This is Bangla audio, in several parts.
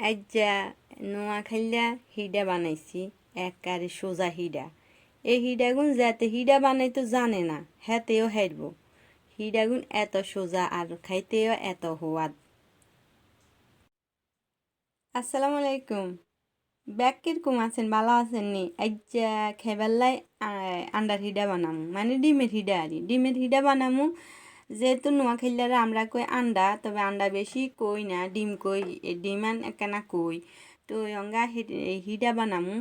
আজ্জা নোয়াখাইলা হিডা বানাইছি একবারে সোজা হিডা। এই হিডাগুন যাতে হিডা বানাইতো জানে না হেতেও হারবো। হিডাগুন এত সোজা আর খাইতেও এত হওয়াদ। আসসালামু আলাইকুম। ব্যাগ কিরকম আছেন, ভালো আছেন নি? আজ্জা খেবেল্লাই আন্ডার হিডা বানামু, মানে ডিমের হিডা আরি ডিমের হিডা বানামু। যেহেতু নোয়াখাইলারা আমরা কই আন্ডা, তবে আন্ডা বেশি কই না, ডিম কই, ডিম আন একখানা কই। তো অঙ্গা হিডা বানামু,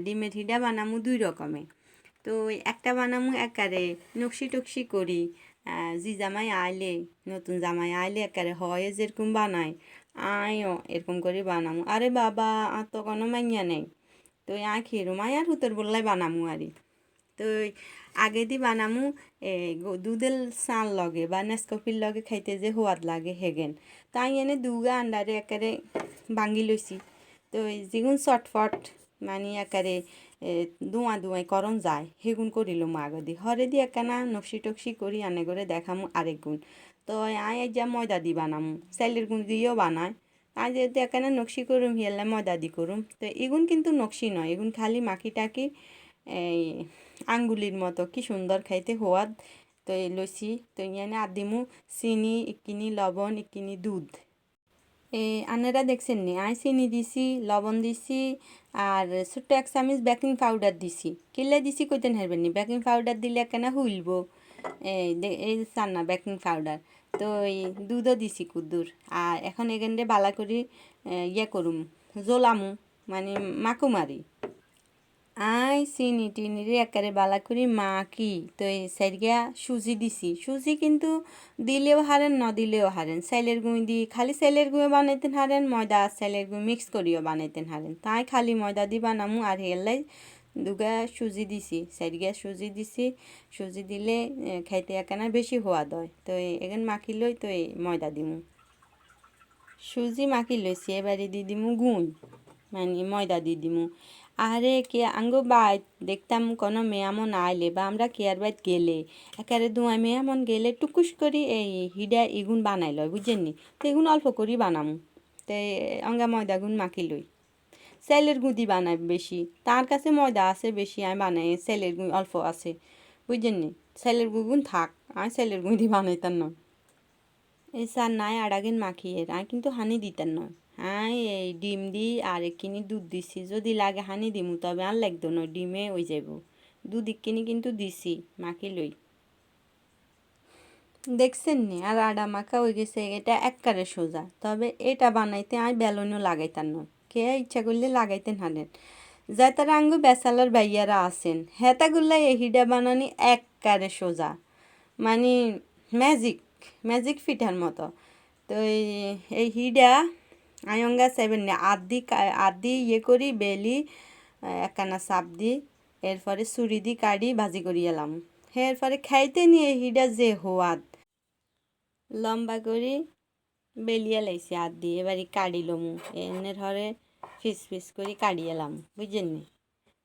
ডিমের হিডা বানামু দুই রকমে। তো একটা বানামু একারে নকশি টকশি করি, জি জামাই আইলে, নতুন জামাই আইলে একারে হয় যেরকম বানায় আয়ও এরকম করে বানামু। আরে বাবা আর তো কোনো মাইয়া নেই, তো আয় খেরুম আয় আর হুতোর বললাই বানামু আরি। তো আগে দি বানামু দুধের চাল লগে বা নেসকফির লগে খাইতে যে সোয়াদ লাগে হেগেন। তাই এনে দুগা আন্ডারে একারে ভাঙি লইছি। তো যেগুন চটফট মানে একারে দুয়া দুয়াই করন যায় সেগুন করিলাম আগে দি, হরে দি একখানা নকশি টকশি করি আনে করে দেখামু আরেক গুণ। তো আয় যা ময়দা দি বানামু, চাইলের গুণ দিয়েও বানায়। তাই যেহেতু একখানা নকশি করুম হিয়ালে ময়দা দি করুম। তো এগুন কিন্তু নকশি নয়, এগুন খালি মাখি টাকি এই আঙ্গুলির মতো কি সুন্দর খাইতে হওয়াদ। তো এই লইছি, তো ইয়ানে আর দিমু চিনি, ইকিনি লবণ, ইকিনি দুধ। আনারা দেখছেন নি আই চিনি দিছি, লবণ দিছি, আর ছোট্ট এক চামিচ বেকিং পাউডার দিছি। কিলে দিছি কইতেন হারবেন নি, বেকিং পাউডার দিলে কেন হুইলব। এই চান না বেকিং পাউডার। তো এই দুধও দিছি কুদ্দুর। আর এখন এখানে বালা করি ইয়ে করুম, জ্বলামু, মানে মাকুমারি। আই চিনি টিনি রে একেবারে বালা করি মাখি। তো এই সাইডগা সুজি দিছি, সুজি কিন্তু দিলেও হারেন ন দিলেও হারেন। চাইলের গুঁই দি খালি চাইলের গুঁয়ে বানাইতেন হারেন, ময়দা আর চাইলের গুঁই মিক্স করিও বানাইতেন হারেন। তাই খালি ময়দা দি বানামু আর হেলাই দুগা সুজি দিছি, সাইডগা সুজি দিছি। সুজি দিলে খাইতে একখানা বেশি সোয়াদ হয়। তো এখান মাখি লই, তো এই ময়দা দিমু, সুজি মাখি লইছি। এবারে দি দিমু গুঁই, মানে ময়দা দি দিমু। আরে কে আঙ্গো বাইত দেখতাম কোনো মেয়ামন আইলে বা আমরা কেয়ার বাইত গেলে একেবারে দুয়াই মেয়ামন গেলে টুকুস করি এই হিডা ইগুন বানাই লয়, বুঝছেন নি? তো এগুন অল্প করি বানামু। তো অঙ্গা ময়দা গুণ মাখি লই, সেলের গুঁদি বানাই বেশি, তার কাছে ময়দা আছে বেশি, আমি বানাই সেলের গুঁই অল্প আছে, বুঝছেন নি? সেলের গুণ থাক, আমি সেলের গুঁদি বানাইতাম না। এই স্যার নাই আড়াগেন মাখিয়ে আর কিন্তু হানি দিতেন নয়। হ্যাঁ এই ডিম দি আর একিনি দুধ দিছি, যদি লাগে হানি দিমু, তবে আর লাগতো না, ডিমে ওই যাব। দুধ একিনি কিন্তু দিছি মাখি লই। দেখছেন নি আর আডা মাখা হয়ে গেছে, এটা একবারে সোজা। তবে এটা বানাইতে আমি বেলনও লাগাইতাম না, কে ইচ্ছা করলে লাগাইতেন হানেন। যাই তারা আঙ্গু বেসালার ভাইয়ারা আছেন হেতাগুল্লাই এই হিডা বানানি একবারে সোজা, মানে ম্যাজিক, ম্যাজিক ফিটার মতো। তো এই হিডা আয়ঙ্গা সেভেন নে আদি ইয়ে করি বেলি, একখানা চাপ দি, এরপরে চুরি দি কাটি ভাজি করি এলাম। এরপরে খাইতে নিয়ে হিডা যে হোয়াদ। লম্বা করি বেলিয়া লাইছি হাত দিয়ে, এবারে কাড়ি লমু, এনে ধরে ফিস ফিস করি কাড়ি এলাম, বুঝছেন নি?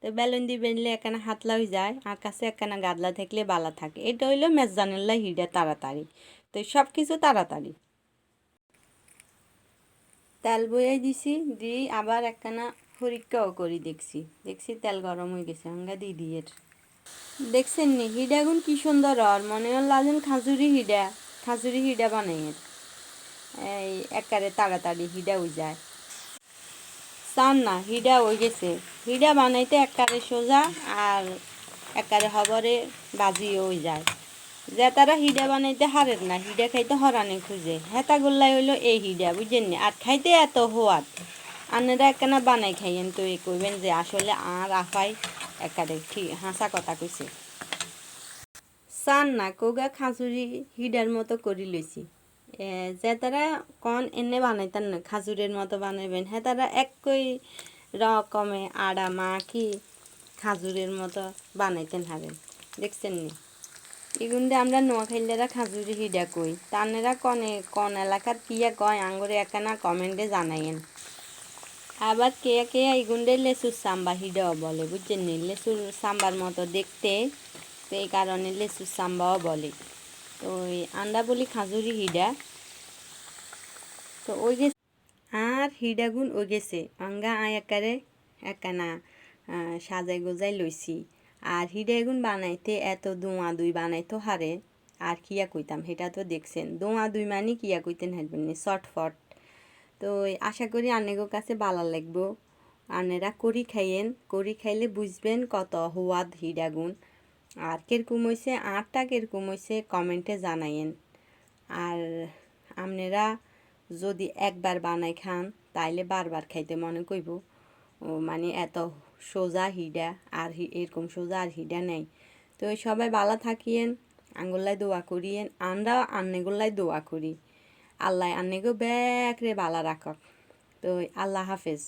তো বেলুন দিয়ে বেললে একখানা হাতলা হয়ে যায়, আর কাছে একখানা গাদলা থাকলে বালা থাকে। এটা হইলো মেজানুল্লাহ হিডা তাড়াতাড়ি। তো সব কিছু তাড়াতাড়ি। তেল বয়াই দিছি, দিয়ে আবার একখানা পরীক্ষাও করি, দেখছি দেখছি তেল গরম হয়ে গেছে, হাঙ্গা দিয়ে দিয়ে দেখছেন নি হিডা গুণ কি সুন্দর। আর মনে হল লাজেন খাজুরি হিডা, খাজুরি হিডা বানাই এই একারে তাড়াতাড়ি হিডা হয়ে যায়। চান না হিডা হয়ে গেছে, হিডা বানাইতে একারে সোজা আর একারে হবরে বাজিও হয়ে যায়। যে তারা হিডা বানাইতে হারেন না, হিডা খাইতে হরানি খুঁজে, হেতা গোল্লাই হইলো এই হিডা, বুঝছেন নি? আর খাইতে এত হোয়াদ। আপনারা একখানা বানাই খাইয়েন, তো এই কইবেন যে আসলে আর আফাই একারে ঠিক হাসা কথা কইছে। চান না কৌগা খাজুরি হিডার মতো করি লইছি। যে তারা কন এনে বানাইতেন না খাজুরের মতো বানাইবেন, হ্যাঁ তারা একই রকমে আড়া মাখি খাজুরের মতো বানাইতেন হারেন, দেখছেন নি? এগুন্ডে আমরা নোয়াখাইলেরা খাজুরি হিডা কই, তানেরা কনে কন এলাকার কিয়া কয় আঙ্গুরে একখানা কমেন্টে জানাইয়েন। আবার কে কে এগুন্ডে লেসুর সাম্বা হিডাও বলে, বুঝছেন নি? লেসুর সাম্বার মতো দেখতে, তো এই কারণে লেসুর সাম্বাও বলে। তো ওই আমরা বলি খাজুরি হিডা। তো ওই যে আর হিডাগুন ও গেছে আঙ্গা আয়াকারে একখানা সাজাই গোজাই লইছি আর হিডাগুন বানাইতে এত দোয়া দুই বানাইতো হারে আর কিয়া কইতাম সেটা তো দেখছেন দোয়া দুই মানে কিয়া কইতেন হারবেন নি চটফট তো আশা করি আনেগো কাছে ভালো লাগবো আনেরা করি খাইয়েন করি খাইলে বুঝবেন কত হওয়াদ হিডাগুন আর কিরকম হইছে আটটা কিরকম হইছে কমেন্টে জানাইয়েন আর আপনারা যদি একবার বানাই খান তাইলে বারবার খাইতে মনে কইব ও মানে এত সোজা হিডা আর এরকম সোজা আর হিডা নেই তো সবাই ভালো থাকিয়েন আঙ্গুল্লাই দোয়া করিয়েন আমরা আন্নেগুল্লাই দোয়া করি আল্লাহ আন্নেগো ব্যাকরে ভালো রাখক তো আল্লাহ হাফেজ।